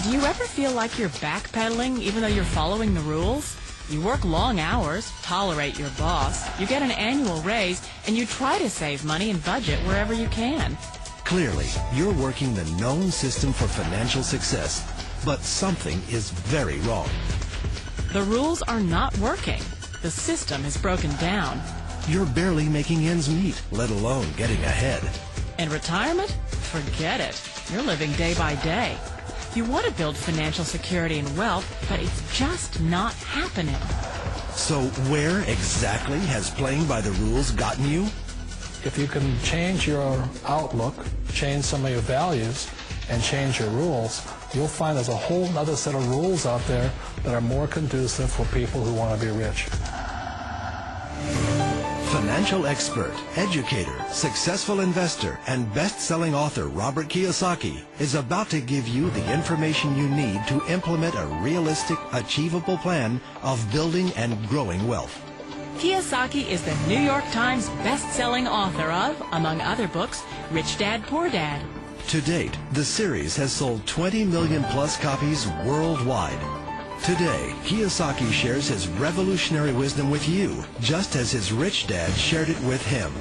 Do you ever feel like you're backpedaling even though you're following the rules? You work long hours, tolerate your boss, you get an annual raise, and you try to save money and budget wherever you can. Clearly, you're working the known system for financial success, but something is very wrong. The rules are not working. The system is broken down. You're barely making ends meet, let alone getting ahead. And retirement? Forget it. You're living day by day. You want to build financial security and wealth, but it's just not happening. So where exactly has playing by the rules gotten you? If you can change your outlook, change some of your values, and change your rules, you'll find there's a whole other set of rules out there that are more conducive for people who want to be rich. Financial expert, educator, successful investor, and best-selling author Robert Kiyosaki is about to give you the information you need to implement a realistic, achievable plan of building and growing wealth. Kiyosaki is the New York Times best-selling author of, among other books, Rich Dad, Poor Dad. To date, the series has sold 20 million plus copies worldwide. Today, Kiyosaki shares his revolutionary wisdom with you, just as his rich dad shared it with him.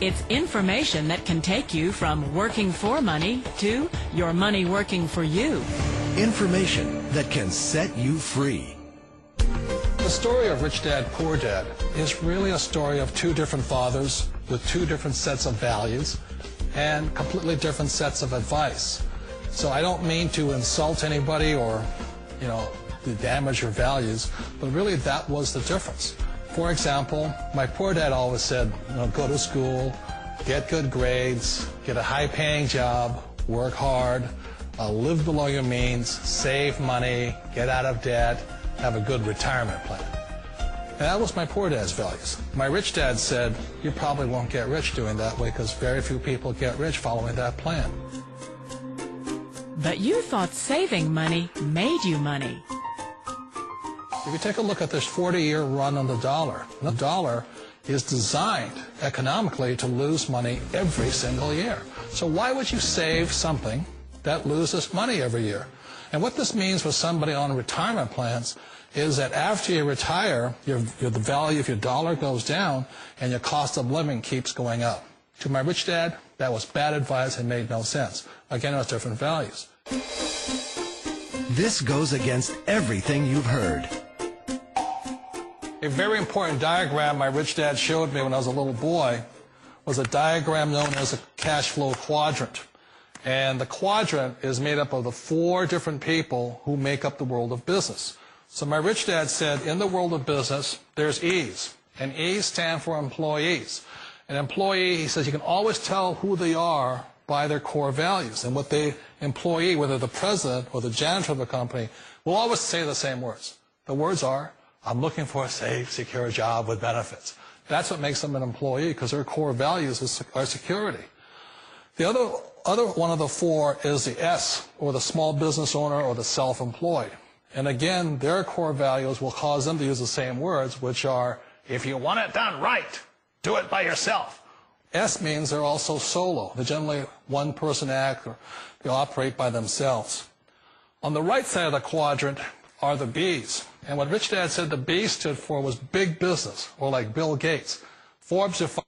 It's information that can take you from working for money to your money working for you. Information that can set you free. The story of Rich Dad, Poor Dad is really a story of two different fathers with two different sets of values and completely different sets of advice. So I don't mean to insult anybody or, to damage your values, but really that was the difference. For example, my poor dad always said, go to school, get good grades, get a high-paying job, work hard, live below your means, save money, get out of debt, have a good retirement plan. And that was my poor dad's values. My rich dad said, you probably won't get rich doing that way because very few people get rich following that plan. But you thought saving money made you money. If you take a look at this 40-year run on the dollar is designed economically to lose money every single year. So why would you save something that loses money every year? And what this means for somebody on retirement plans is that after you retire, the value of your dollar goes down and your cost of living keeps going up. To my rich dad, that was bad advice and made no sense. Again, it was different values. This goes against everything you've heard. A very important diagram my rich dad showed me when I was a little boy was a diagram known as a cash flow quadrant. And the quadrant is made up of the four different people who make up the world of business. So my rich dad said, in the world of business, there's E's. And E's stand for employees. An employee, he says, you can always tell who they are by their core values. And what the employee, whether the president or the janitor of the company, will always say the same words. The words are, I'm looking for a safe, secure job with benefits. That's what makes them an employee, because their core values are security. The other one of the four is the S, or the small business owner or the self-employed. And again, their core values will cause them to use the same words, which are, if you want it done right, do it by yourself. S means they're also solo. They're generally one-person act, or they operate by themselves. On the right side of the quadrant are the B's. And what Rich Dad said the B stood for was big business, or like Bill Gates. Forbes defines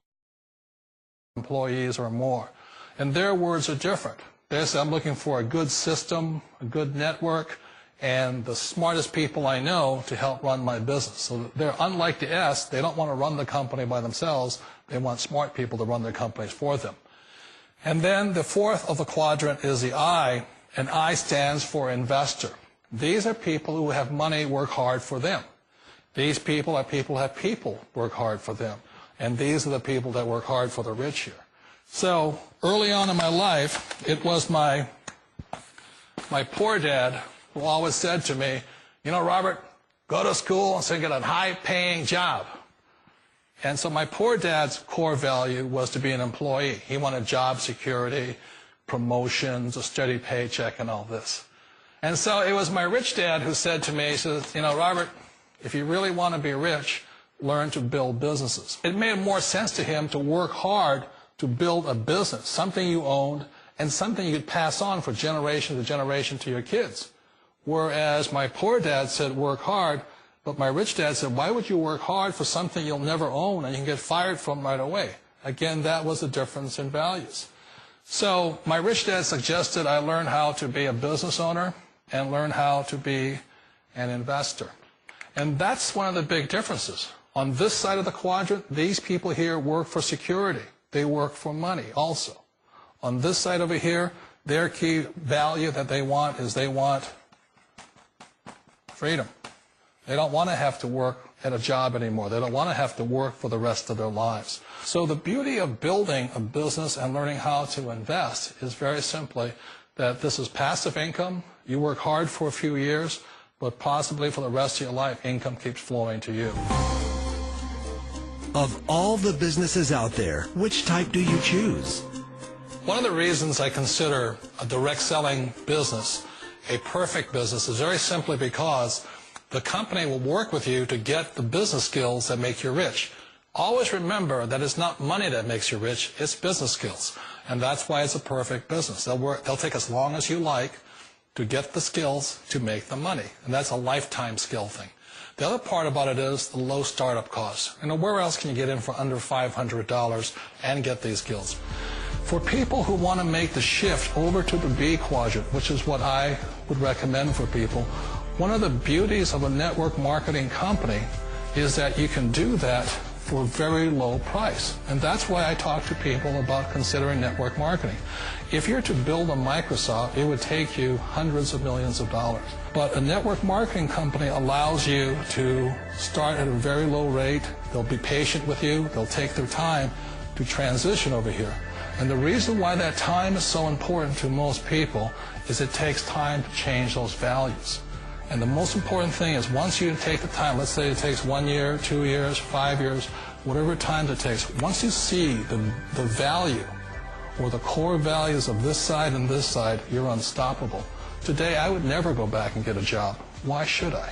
employees or more. And their words are different. They say, I'm looking for a good system, a good network, and the smartest people I know to help run my business. So they're unlike the S. They don't want to run the company by themselves. They want smart people to run their companies for them. And then the fourth of the quadrant is the I, and I stands for investor. These are people who have money work hard for them. These people are people who have people work hard for them. And these are the people that work hard for the rich here. So early on in my life, it was my poor dad who always said to me, Robert, go to school and get a high-paying job. And so my poor dad's core value was to be an employee. He wanted job security, promotions, a steady paycheck, and all this. And so it was my rich dad who said to me, he says, Robert, if you really want to be rich, learn to build businesses. It made more sense to him to work hard to build a business, something you owned, and something you could pass on for generation to generation to your kids. Whereas my poor dad said work hard, but my rich dad said, why would you work hard for something you'll never own and you can get fired from right away? Again, that was the difference in values. So my rich dad suggested I learn how to be a business owner and learn how to be an investor. And that's one of the big differences. On this side of the quadrant, these people here work for security. They work for money also. On this side over here, their key value that they want is they want freedom. They don't want to have to work at a job anymore. They don't want to have to work for the rest of their lives. So the beauty of building a business and learning how to invest is very simply that this is passive income. You work hard for a few years, but possibly for the rest of your life, income keeps flowing to you. Of all the businesses out there, which type do you choose? One of the reasons I consider a direct selling business a perfect business is very simply because the company will work with you to get the business skills that make you rich. Always remember that it's not money that makes you rich, it's business skills. And that's why it's a perfect business. They'll take as long as you like to get the skills to make the money. And that's a lifetime skill thing. The other part about it is the low startup costs. You know, where else can you get in for under $500 and get these skills? For people who want to make the shift over to the B quadrant, which is what I would recommend for people, one of the beauties of a network marketing company is that you can do that for a very low price. And that's why I talk to people about considering network marketing. If you're to build a Microsoft, it would take you hundreds of millions of dollars. But a network marketing company allows you to start at a very low rate. They'll be patient with you. They'll take their time to transition over here. And the reason why that time is so important to most people is it takes time to change those values. And the most important thing is once you take the time, let's say it takes 1 year, 2 years, 5 years, whatever time it takes, once you see the value or the core values of this side and this side, you're unstoppable. Today, I would never go back and get a job. Why should I?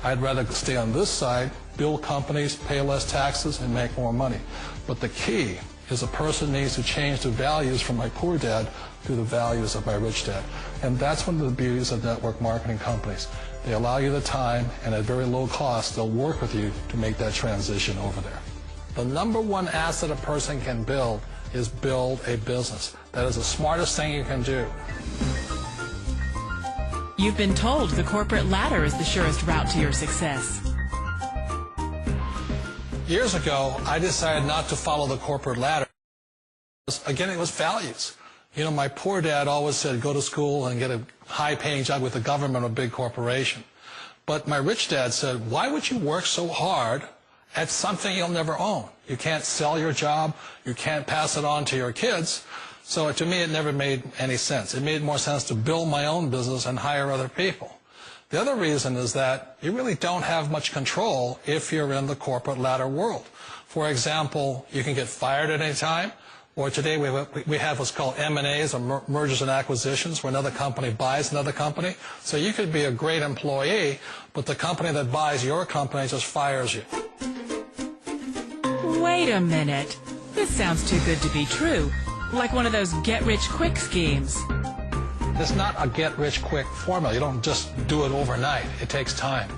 I'd rather stay on this side, build companies, pay less taxes, and make more money. But the key is a person needs to change the values from my poor dad to the values of my rich dad. And that's one of the beauties of network marketing companies. They allow you the time, and at very low cost, they'll work with you to make that transition over there. The number one asset a person can build is build a business. That is the smartest thing you can do. You've been told the corporate ladder is the surest route to your success. Years ago, I decided not to follow the corporate ladder. Again, it was values. You know, my poor dad always said, go to school and get a high-paying job with the government or a big corporation. But my rich dad said, why would you work so hard at something you'll never own? You can't sell your job. You can't pass it on to your kids. So to me, it never made any sense. It made more sense to build my own business and hire other people. The other reason is that you really don't have much control if you're in the corporate ladder world. For example, you can get fired at any time, or today we have what's called M&As, or mergers and acquisitions, where another company buys another company. So you could be a great employee, but the company that buys your company just fires you. Wait a minute. This sounds too good to be true. Like one of those get-rich-quick schemes. It's not a get-rich-quick formula. You don't just do it overnight. It takes time.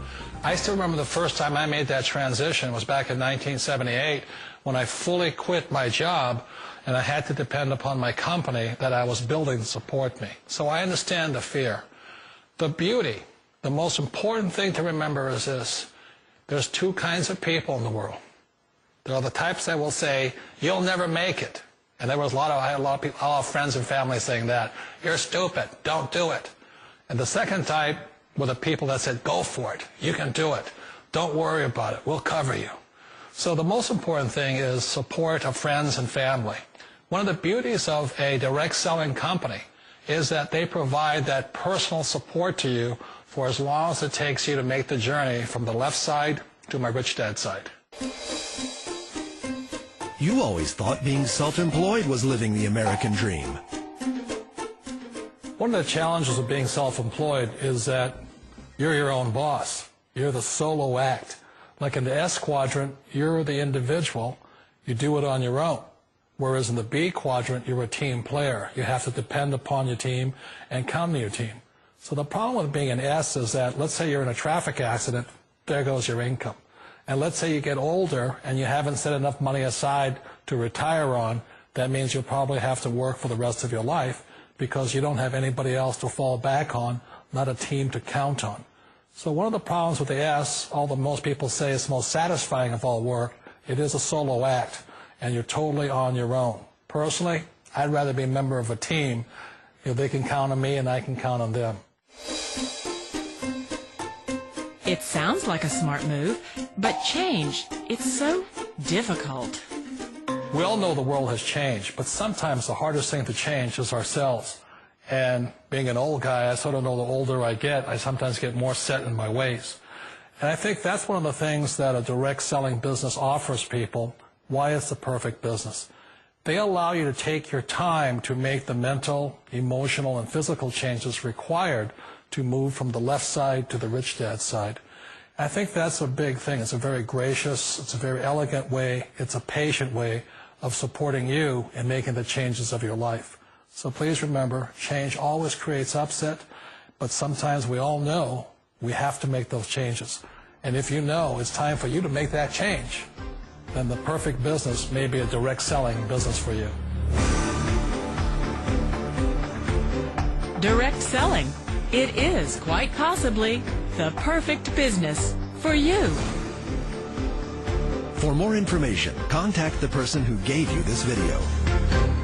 I still remember the first time I made that transition was back in 1978 when I fully quit my job and I had to depend upon my company that I was building to support me. So I understand the fear. The beauty, the most important thing to remember is this. There's two kinds of people in the world. There are the types that will say, you'll never make it. And I had a lot of friends and family saying that. You're stupid. Don't do it. And the second type were the people that said, go for it. You can do it. Don't worry about it. We'll cover you. So the most important thing is support of friends and family. One of the beauties of a direct selling company is that they provide that personal support to you for as long as it takes you to make the journey from the left side to my rich dad side. You always thought being self-employed was living the American dream. One of the challenges of being self-employed is that you're your own boss. You're the solo act. Like in the S quadrant, you're the individual. You do it on your own. Whereas in the B quadrant, you're a team player. You have to depend upon your team and count on your team. So the problem with being an S is that, let's say you're in a traffic accident, there goes your income. And let's say you get older and you haven't set enough money aside to retire on, that means you'll probably have to work for the rest of your life because you don't have anybody else to fall back on, not a team to count on. So one of the problems with the S, although most people say it's the most satisfying of all work, it is a solo act, and you're totally on your own. Personally, I'd rather be a member of a team. They can count on me and I can count on them. It sounds like a smart move, but change, it's so difficult. We all know the world has changed, but sometimes the hardest thing to change is ourselves. And being an old guy, I sort of know the older I get, I sometimes get more set in my ways. And I think that's one of the things that a direct selling business offers people, why it's the perfect business. They allow you to take your time to make the mental, emotional, and physical changes required to move from the left side to the rich dad side. I think that's a big thing. It's a very gracious, it's a very elegant way, it's a patient way of supporting you in making the changes of your life. So please remember, change always creates upset, but sometimes we all know we have to make those changes. And if you know it's time for you to make that change, then the perfect business may be a direct selling business for you. Direct selling. It is quite possibly the perfect business for you. For more information, contact the person who gave you this video.